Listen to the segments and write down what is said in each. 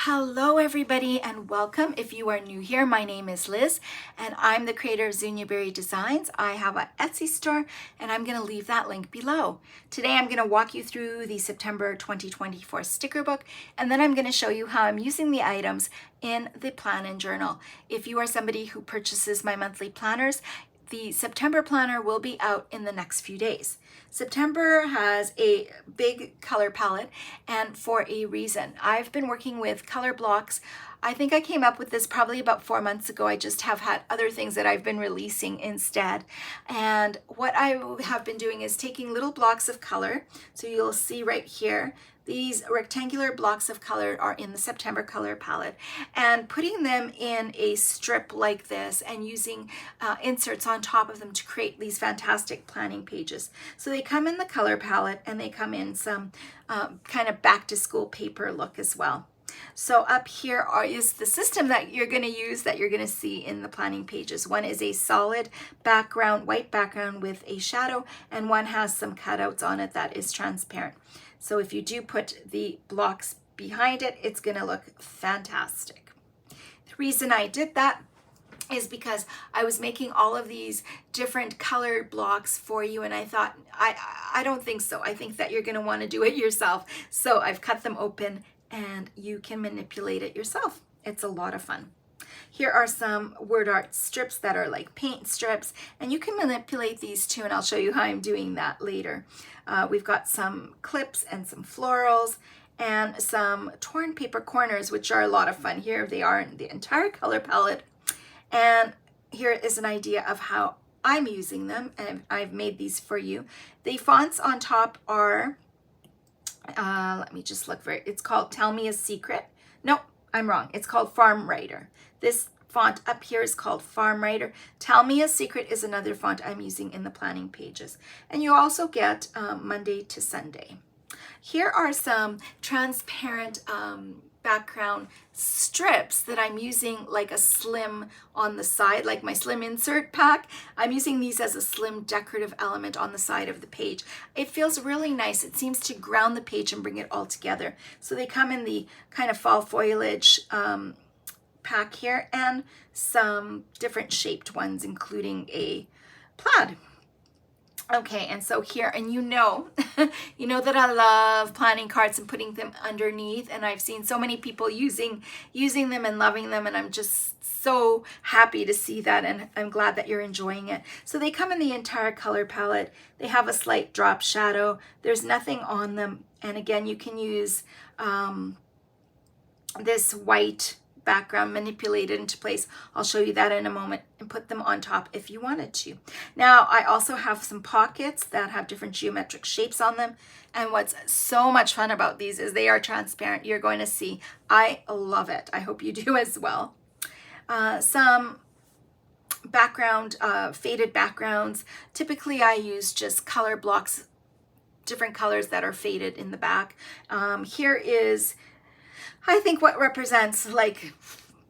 Hello everybody and welcome. If you are new here, my name is Liz and I'm the creator of Zunia Berry Designs. I have an Etsy store and I'm going to leave that link below. Today I'm going to walk you through the September 2024 sticker book, and then I'm going to show you how I'm using the items in the plan and journal. If you are somebody who purchases my monthly planners, the September planner will be out in the next few days. September has a big color palette, and for a reason. I've been working with color blocks. I think I came up with this probably about 4 months ago. I just have had other things that I've been releasing instead. And what I have been doing is taking little blocks of color. So you'll see right here, these rectangular blocks of color are in the September color palette, and putting them in a strip like this and using inserts on top of them to create these fantastic planning pages. So they come in the color palette and they come in some kind of back to school paper look as well. So up here is the system that you're going to use, that you're going to see in the planning pages. One is a solid background, white background with a shadow, and one has some cutouts on it that is transparent. So if you do put the blocks behind it, it's going to look fantastic. The reason I did that is because I was making all of these different colored blocks for you, and I thought, I don't think so. I think that you're going to want to do it yourself. So I've cut them open and you can manipulate it yourself. It's a lot of fun. Here are some word art strips that are like paint strips, and you can manipulate these too, and I'll show you how I'm doing that later. We've got some clips and some florals and some torn paper corners, which are a lot of fun. Here they are in the entire color palette, and here is an idea of how I'm using them, and I've made these for you. The fonts on top are, let me just look for it. It's called Tell Me a Secret. Nope, I'm wrong. It's called Farm Writer. This font up here is called Farm Writer. Tell Me a Secret is another font I'm using in the planning pages. And you also get Monday to Sunday. Here are some transparent background strips that I'm using like a slim on the side, like my slim insert pack. I'm using these as a slim decorative element on the side of the page. It feels really nice. It seems to ground the page and bring it all together. So they come in the kind of fall foliage pack here, and some different shaped ones, including a plaid. Okay, and so here, and you know that I love planning cards and putting them underneath, and I've seen so many people using them and loving them, and I'm just so happy to see that, and I'm glad that you're enjoying it. So they come in the entire color palette. They have a slight drop shadow. There's nothing on them, and again, you can use this white background, manipulate it into place. I'll show you that in a moment, and put them on top if you wanted to. Now, I also have some pockets that have different geometric shapes on them, and what's so much fun about these is they are transparent. You're going to see. I love it. I hope you do as well. Some background, faded backgrounds. Typically, I use just color blocks, different colors that are faded in the back. Here is, I think, what represents like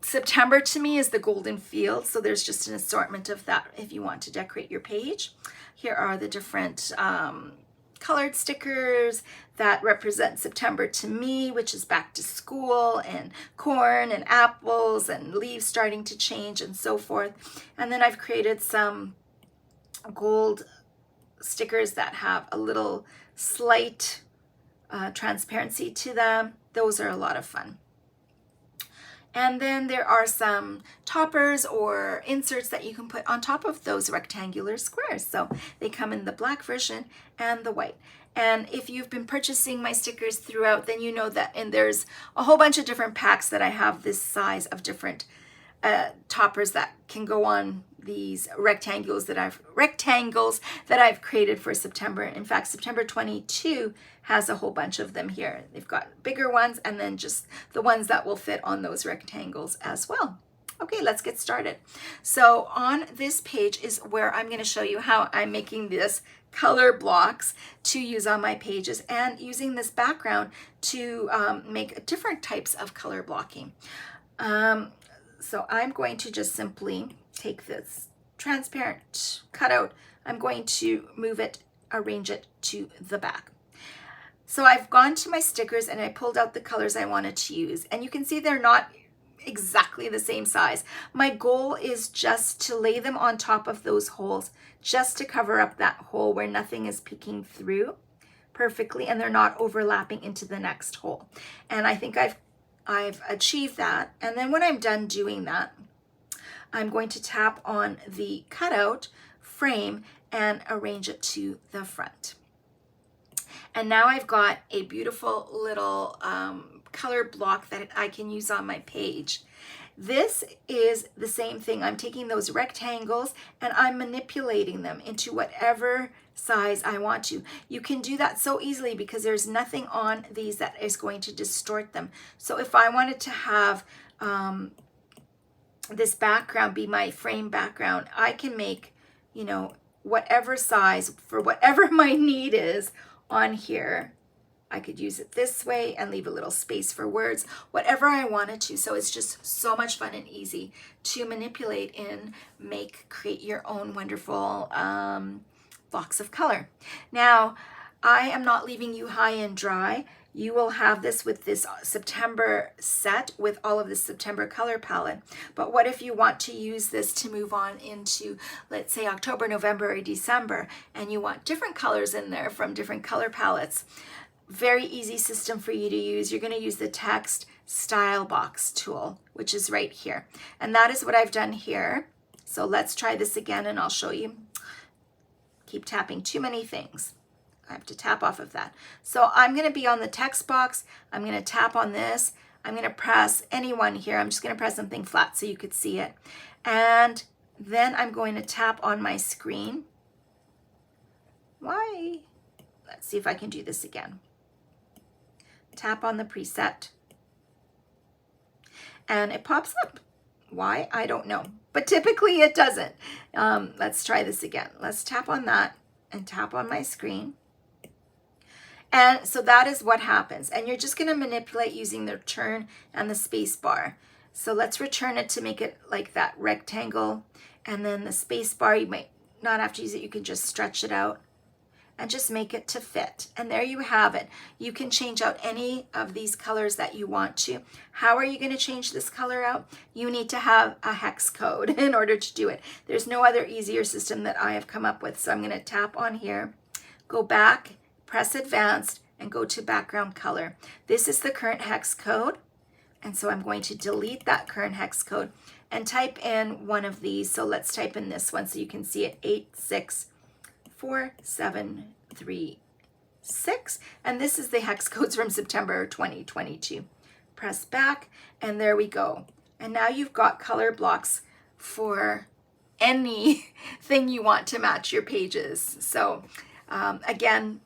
September to me is the golden field. So there's just an assortment of that if you want to decorate your page. Here are the different colored stickers that represent September to me, which is back to school and corn and apples and leaves starting to change and so forth. And then I've created some gold stickers that have a little slight transparency to them. Those are a lot of fun. And then there are some toppers or inserts that you can put on top of those rectangular squares. So they come in the black version and the white. And if you've been purchasing my stickers throughout, then you know that, and there's a whole bunch of different packs that I have this size of different toppers that can go on these rectangles that I've created for September. In fact, September 22 has a whole bunch of them here. They've got bigger ones and then just the ones that will fit on those rectangles as well. Okay, let's get started. So on this page is where I'm going to show you how I'm making this color blocks to use on my pages, and using this background to make different types of color blocking. So I'm going to just simply take this transparent cutout. I'm going to move it, arrange it to the back. So I've gone to my stickers and I pulled out the colors I wanted to use. And you can see they're not exactly the same size. My goal is just to lay them on top of those holes, just to cover up that hole where nothing is peeking through perfectly and they're not overlapping into the next hole. And I think I've achieved that. And then when I'm done doing that, I'm going to tap on the cutout frame and arrange it to the front. And now I've got a beautiful little color block that I can use on my page. This is the same thing. I'm taking those rectangles and I'm manipulating them into whatever size I want to. You can do that so easily because there's nothing on these that is going to distort them. So if I wanted to have this background be my frame background, I can make, you know, whatever size for whatever my need is on here. I could use it this way and leave a little space for words, whatever I wanted to. So it's just so much fun and easy to manipulate and create your own wonderful blocks of color. Now, I am not leaving you high and dry. You will have this with this September set with all of the September color palette. But what if you want to use this to move on into, let's say, October, November, or December, and you want different colors in there from different color palettes? Very easy system for you to use. You're going to use the text style box tool, which is right here. And that is what I've done here. So let's try this again and I'll show you. Keep tapping too many things. I have to tap off of that. So I'm going to be on the text box. I'm going to tap on this. I'm going to press any one here. I'm just going to press something flat so you could see it. And then I'm going to tap on my screen. Why? Let's see if I can do this again. Tap on the preset. And it pops up. Why? I don't know. But typically it doesn't. Let's try this again. Let's tap on that and tap on my screen. And so that is what happens. And you're just going to manipulate using the turn and the space bar. So let's return it to make it like that rectangle. And then the space bar, you might not have to use it. You can just stretch it out and just make it to fit. And there you have it. You can change out any of these colors that you want to. How are you going to change this color out? You need to have a hex code in order to do it. There's no other easier system that I have come up with. So I'm going to tap on here, go back, press advanced, and go to background color. This is the current hex code. And so I'm going to delete that current hex code and type in one of these. So let's type in this one so you can see it, 86473. And this is the hex codes from September 2022. Press back and there we go. And now you've got color blocks for anything you want to match your pages. So again,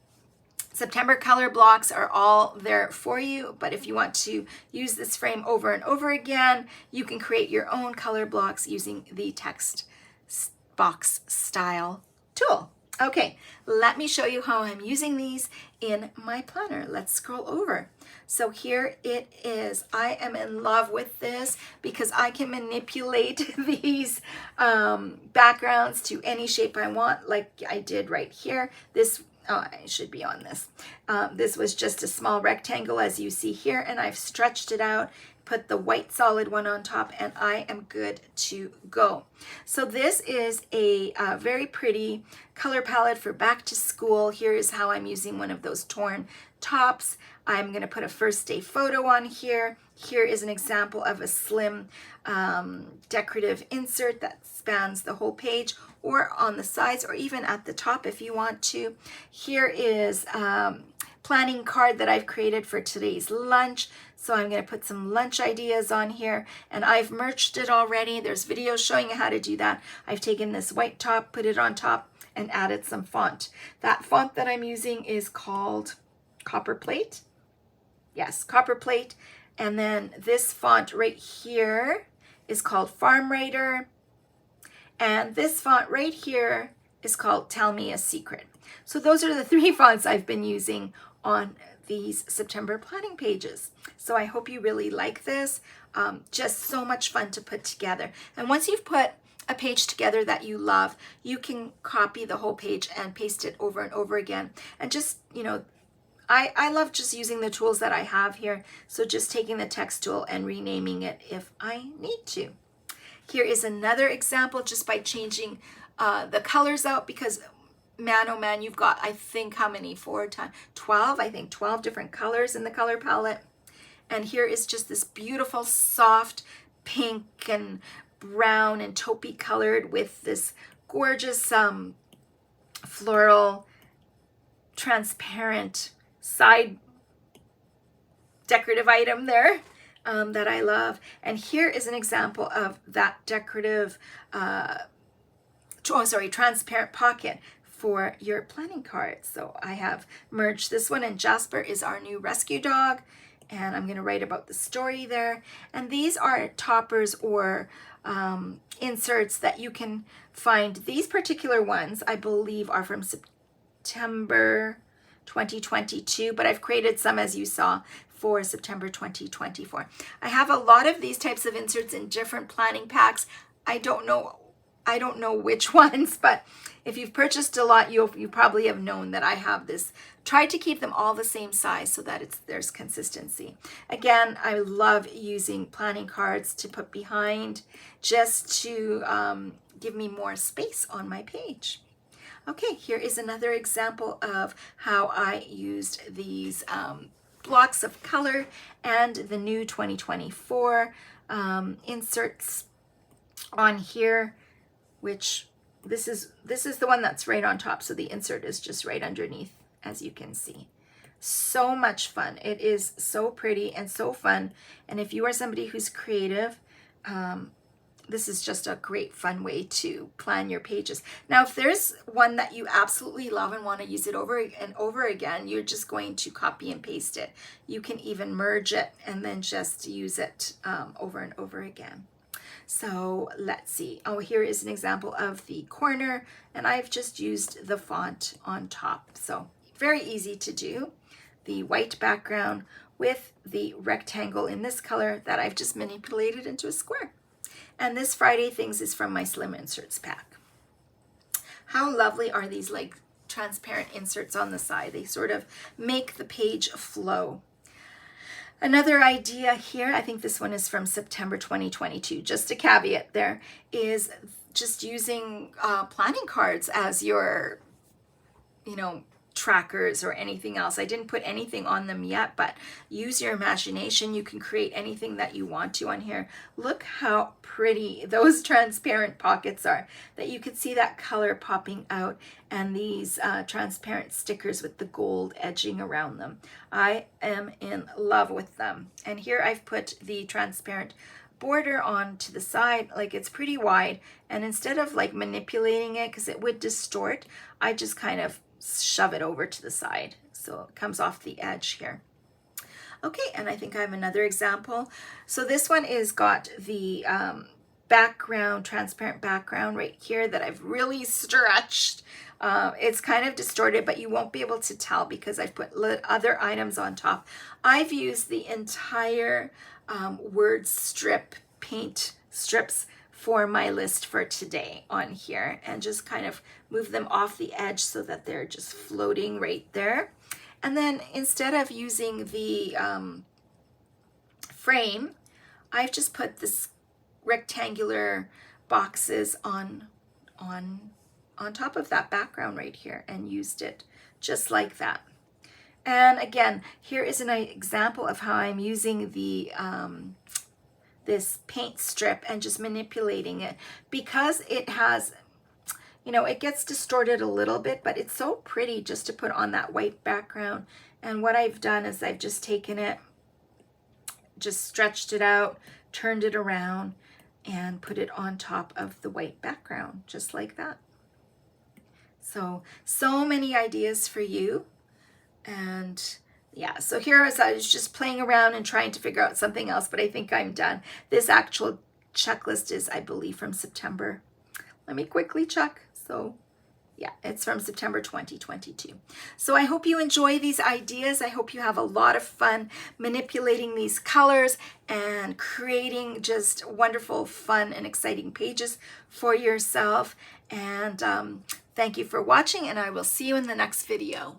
September color blocks are all there for you, but if you want to use this frame over and over again, you can create your own color blocks using the text box style tool. Okay, let me show you how I'm using these in my planner. Let's scroll over. So here it is. I am in love with this because I can manipulate these backgrounds to any shape I want, like I did right here. I should be on this. This was just a small rectangle as you see here, and I've stretched it out, put the white solid one on top, and I am good to go. So this is a very pretty color palette for back to school. Here is how I'm using one of those torn tops. I'm going to put a first day photo on here. Here is an example of a slim decorative insert that spans the whole page, or on the sides, or even at the top if you want to. Here is planning card that I've created for today's lunch. So I'm going to put some lunch ideas on here, and I've merged it already. There's videos showing you how to do that. I've taken this white top, put it on top, and added some font. That font that I'm using is called Copper Plate. Yes, Copper Plate. And then this font right here is called Farm Writer. And this font right here is called Tell Me a Secret. So those are the three fonts I've been using on these September planning pages. So I hope you really like this. Just so much fun to put together. And once you've put a page together that you love, you can copy the whole page and paste it over and over again. And just, I love just using the tools that I have here. So just taking the text tool and renaming it if I need to. Here is another example just by changing the colors out, because man, oh man, you've got, I think, how many? 4 times 12, I think 12 different colors in the color palette. And here is just this beautiful, soft pink and brown and taupey colored with this gorgeous floral transparent side decorative item there that I love. And here is an example of that decorative, transparent pocket for your planning cards. So I have merged this one, and Jasper is our new rescue dog, and I'm going to write about the story there. And these are toppers or inserts that you can find. These particular ones, I believe, are from September 2022, but I've created some, as you saw, for September 2024. I have a lot of these types of inserts in different planning packs. I don't know which ones, but if you've purchased a lot, you probably have known that I have this. Try to keep them all the same size so that there's consistency. Again, I love using planning cards to put behind, just to give me more space on my page. Okay, here is another example of how I used these blocks of color and the new 2024 inserts on here, which this is the one that's right on top, so the insert is just right underneath, as you can see. So much fun. It is so pretty and so fun. And if you are somebody who's creative, this is just a great fun way to plan your pages. Now, if there's one that you absolutely love and want to use it over and over again, you're just going to copy and paste it. You can even merge it and then just use it over and over again. So let's see. Oh, here is an example of the corner, and I've just used the font on top. So very easy to do. The white background with the rectangle in this color that I've just manipulated into a square. And this Friday Things is from my Slim Inserts pack. How lovely are these like transparent inserts on the side? They sort of make the page flow. Another idea here, I think this one is from September 2022, just a caveat there, is just using planning cards as your, trackers or anything else. I didn't put anything on them yet, but use your imagination. You can create anything that you want to on here. Look how pretty those transparent pockets are, that you could see that color popping out, and these transparent stickers with the gold edging around them. I am in love with them. And here I've put the transparent border on to the side, like it's pretty wide, and instead of like manipulating it because it would distort, I just kind of shove it over to the side so it comes off the edge here. Okay, and I think I have another example. So this one is got the background, transparent background right here that I've really stretched. It's kind of distorted, but you won't be able to tell because I've put other items on top. I've used the entire word strip paint strips for my list for today on here, and just kind of move them off the edge so that they're just floating right there. And then instead of using the frame, I've just put this rectangular boxes on top of that background right here and used it just like that. And again, here is an example of how I'm using the this paint strip and just manipulating it, because it has, it gets distorted a little bit, but it's so pretty just to put on that white background. And what I've done is I've just taken it, just stretched it out, turned it around, and put it on top of the white background, just like that. So many ideas for you. And yeah, so here I was just playing around and trying to figure out something else, but I think I'm done. This actual checklist is, I believe, from September. Let me quickly check. So yeah, it's from September 2022. So I hope you enjoy these ideas. I hope you have a lot of fun manipulating these colors and creating just wonderful, fun, and exciting pages for yourself. And thank you for watching, and I will see you in the next video.